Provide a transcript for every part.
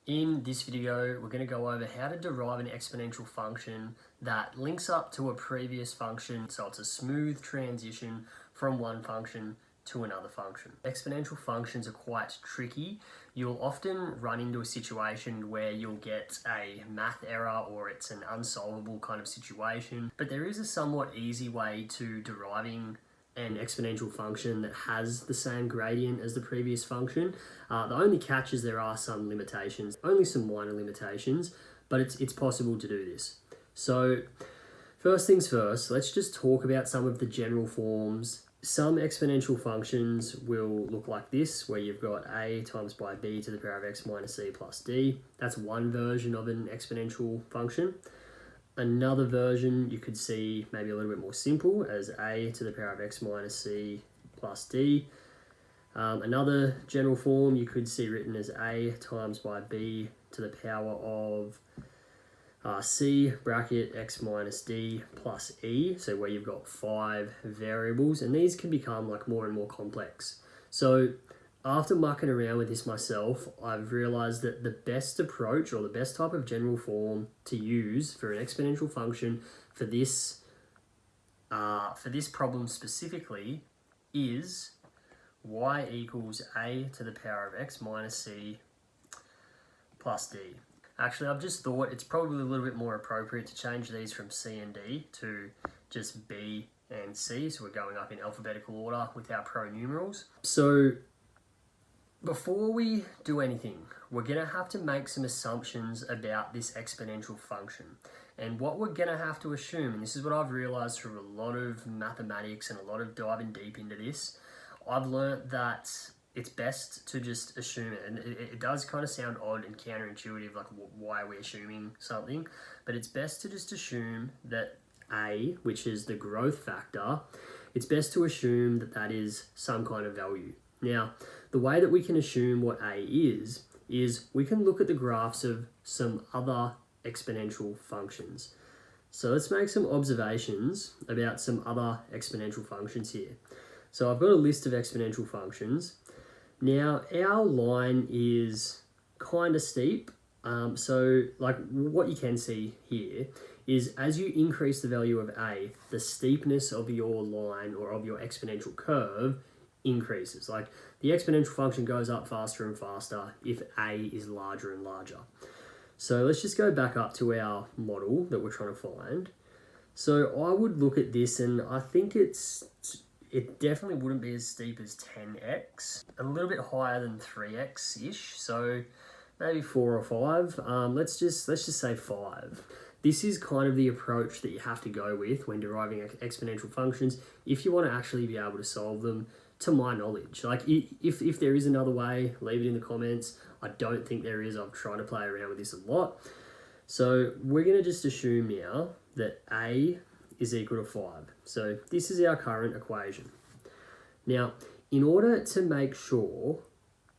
In this video, we're going to go over how to derive an exponential function that links up to a previous function, so it's a smooth transition from one function to another function. Exponential functions are quite tricky. You'll often run into a situation where you'll get a math error or it's an unsolvable kind of situation, but there is a somewhat easy way to deriving an exponential function that has the same gradient as the previous function. The only catch is there are some limitations, only some minor limitations, but it's possible to do this. So first things first, let's just talk about some of the general forms. Some exponential functions will look like this, where you've got a times by b to the power of x minus c plus d. That's one version of an exponential function. Another version you could see maybe a little bit more simple as a to the power of x minus c plus d. Another general form you could see written as a times by b to the power of c bracket x minus d plus e, so where you've got 5 variables, and these can become like more and more complex. So after mucking around with this myself, I've realized that the best approach or the best type of general form to use for an exponential function for this problem specifically is y equals a to the power of x minus c plus d. Actually, I've just thought it's probably a little bit more appropriate to change these from c and d to just b and c, so we're going up in alphabetical order with our pronumerals. So before we do anything, we're going to have to make some assumptions about this exponential function. And what we're going to have to assume, and this is what I've realized through a lot of mathematics and a lot of diving deep into this, I've learned that it's best to just assume it. And it does kind of sound odd and counterintuitive, like why are we assuming something? But it's best to just assume that a, which is the growth factor, it's best to assume that that is some kind of value. Now, the way that we can assume what a is we can look at the graphs of some other exponential functions. So let's make some observations about some other exponential functions here. So I've got a list of exponential functions. Now, our line is kind of steep. So like what you can see here is as you increase the value of a, the steepness of your line or of your exponential curve increases. Like the exponential function goes up faster and faster if a is larger and larger. So let's just go back up to our model that we're trying to find. So I would look at this and I think it definitely wouldn't be as steep as 10x, a little bit higher than 3x-ish, so maybe 4 or 5. Let's just say 5. This is kind of the approach that you have to go with when deriving exponential functions if you want to actually be able to solve them, to my knowledge. Like if there is another way, leave it in the comments. I don't think there is. I've tried to play around with this a lot. So we're going to just assume now that a is equal to 5. So this is our current equation. Now, in order to make sure,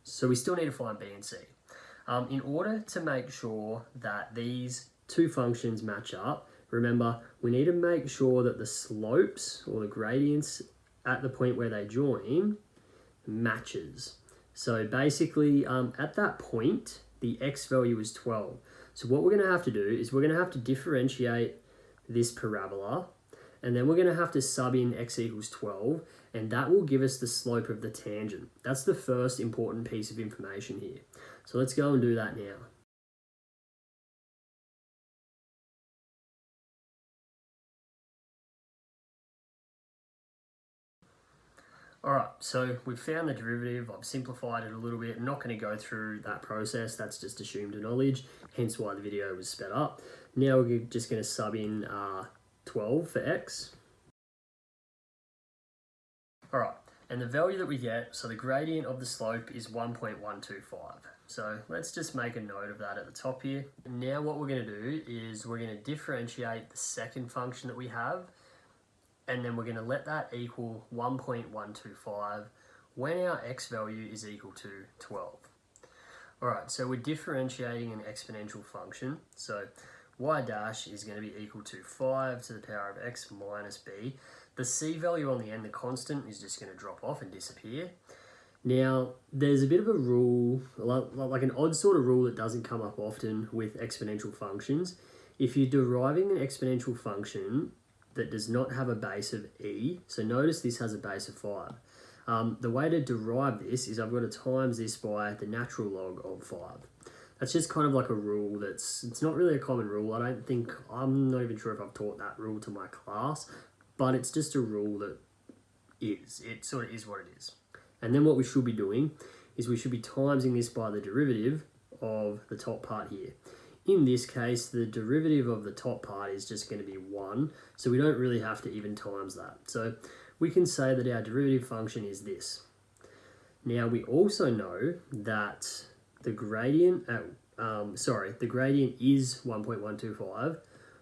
so we still need to find b and c. In order to make sure that these two functions match up, remember, we need to make sure that the slopes or the gradients at the point where they join matches. So basically, at that point, the x value is 12. So what we're going to have to do is we're going to have to differentiate this parabola, and then we're going to have to sub in x equals 12, and that will give us the slope of the tangent. That's the first important piece of information here. So let's go and do that now. Alright, so we've found the derivative. I've simplified it a little bit. I'm not going to go through that process. That's just assumed knowledge, hence why the video was sped up. Now we're just going to sub in 12 for x. Alright, and the value that we get, so the gradient of the slope is 1.125. So let's just make a note of that at the top here. Now what we're going to do is we're going to differentiate the second function that we have, and then we're going to let that equal 1.125 when our x value is equal to 12. Alright, so we're differentiating an exponential function. So y dash is going to be equal to 5 to the power of x minus b. The c value on the end, the constant, is just going to drop off and disappear. Now, there's a bit of a rule, like an odd sort of rule that doesn't come up often with exponential functions. If you're deriving an exponential function that does not have a base of e, so notice this has a base of 5. The way to derive this is I've got to times this by the natural log of 5. That's just kind of like a rule it's not really a common rule. I'm not even sure if I've taught that rule to my class, but it's just a rule that it sort of is what it is. And then what we should be doing is we should be timesing this by the derivative of the top part here. In this case, the derivative of the top part is just going to be 1, so we don't really have to even times that. So we can say that our derivative function is this. Now we also know that the gradient the gradient is 1.125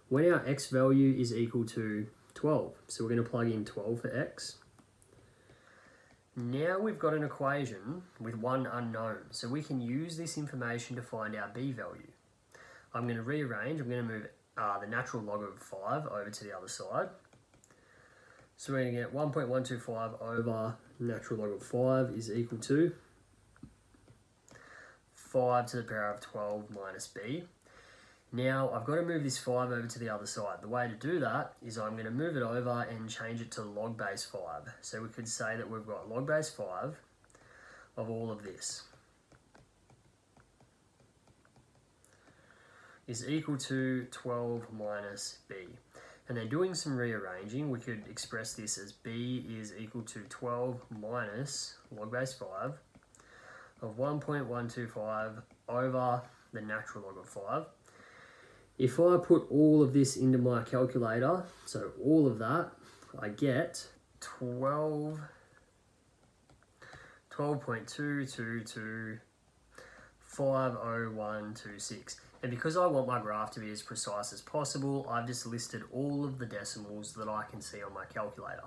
when our x value is equal to 12. So we're going to plug in 12 for x. Now we've got an equation with one unknown, so we can use this information to find our b value. I'm going to rearrange. I'm going to move the natural log of 5 over to the other side. So we're going to get 1.125 over natural log of 5 is equal to 5 to the power of 12 minus b. Now I've got to move this 5 over to the other side. The way to do that is I'm going to move it over and change it to log base 5. So we could say that we've got log base 5 of all of this is equal to 12 minus b. And then doing some rearranging, we could express this as b is equal to 12 minus log base 5 of 1.125 over the natural log of 5. If I put all of this into my calculator, so all of that, I get 12.22250,126. And because I want my graph to be as precise as possible, I've just listed all of the decimals that I can see on my calculator.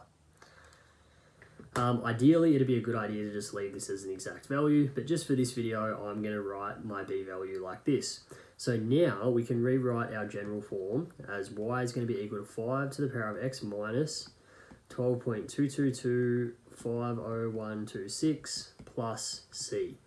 Ideally, it'd be a good idea to just leave this as an exact value, but just for this video, I'm going to write my b value like this. So now we can rewrite our general form as y is going to be equal to 5 to the power of x minus 12.22250,126 plus c.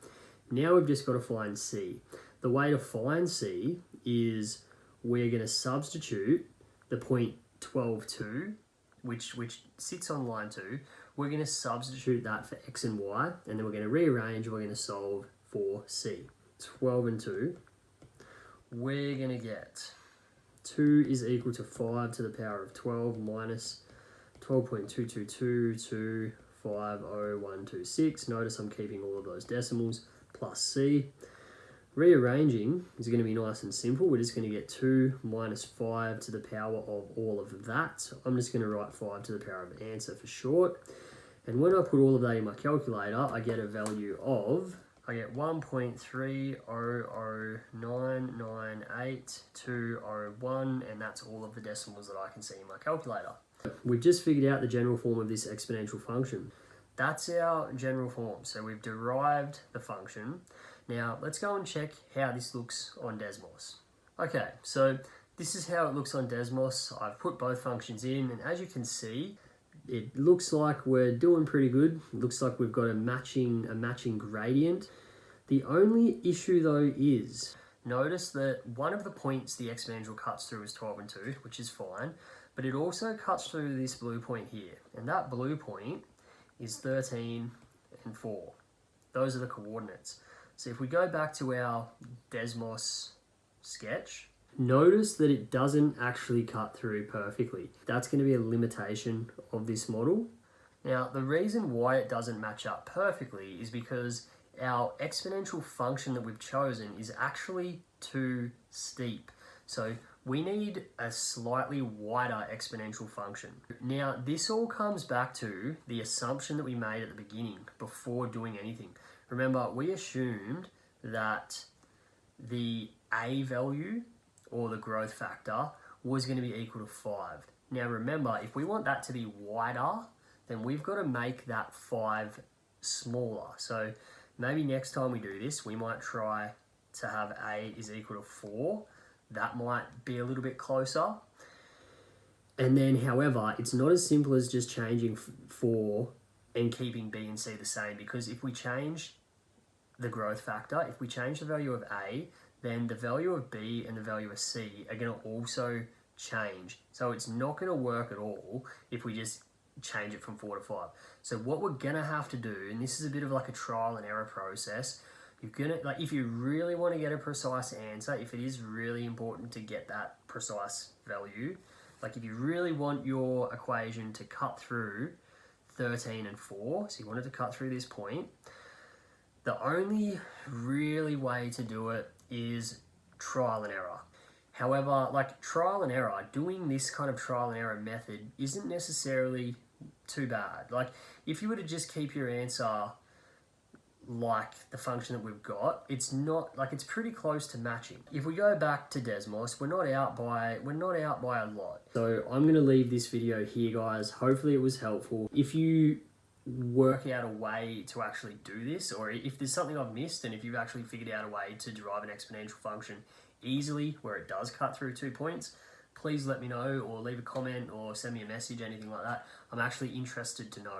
Now we've just got to find c. The way to find c is we're going to substitute the point 12.2, which sits on line 2. We're going to substitute that for x and y, and then we're going to rearrange and we're going to solve for c. 12 and 2. We're going to get 2 is equal to 5 to the power of 12 minus 12.22250,126. Notice I'm keeping all of those decimals plus c. Rearranging is going to be nice and simple. We're just going to get 2 minus 5 to the power of all of that. I'm just going to write 5 to the power of answer for short. And when I put all of that in my calculator, I get a value of, I get 1.300998201, and that's all of the decimals that I can see in my calculator. We've just figured out the general form of this exponential function. That's our general form. So we've derived the function. Now let's go and check how this looks on Desmos. Okay, so this is how it looks on Desmos. I've put both functions in, and as you can see, it looks like we're doing pretty good. It looks like we've got a matching gradient. The only issue though is, notice that one of the points the exponential cuts through is 12 and 2, which is fine, but it also cuts through this blue point here, and that blue point is 13 and 4. Those are the coordinates. So if we go back to our Desmos sketch, notice that it doesn't actually cut through perfectly. That's going to be a limitation of this model. Now, the reason why it doesn't match up perfectly is because our exponential function that we've chosen is actually too steep. So we need a slightly wider exponential function. Now, this all comes back to the assumption that we made at the beginning before doing anything. Remember, we assumed that the a value, or the growth factor, was going to be equal to 5. Now remember, if we want that to be wider, then we've got to make that 5 smaller. So maybe next time we do this, we might try to have a is equal to 4. That might be a little bit closer. And then, however, it's not as simple as just changing 4 and keeping B and C the same, because if we change the growth factor, if we change the value of A, then the value of B and the value of C are going to also change. So it's not going to work at all if we just change it from 4 to 5. So what we're going to have to do, and this is a bit of like a trial and error process, you're going to, like, if you really want to get a precise answer, if it is really important to get that precise value, like if you really want your equation to cut through 13 and 4, so you want it to cut through this point, the only really way to do it is trial and error. However, like trial and error, doing this kind of trial and error method isn't necessarily too bad. Like if you were to just keep your answer like the function that we've got, it's not, like, it's pretty close to matching. If we go back to Desmos, we're not out by a lot. So I'm going to leave this video here, guys. Hopefully it was helpful. If you work out a way to actually do this, or if there's something I've missed and if you've actually figured out a way to derive an exponential function easily where it does cut through 2 points, please let me know, or leave a comment or send me a message, anything like that. I'm actually interested to know.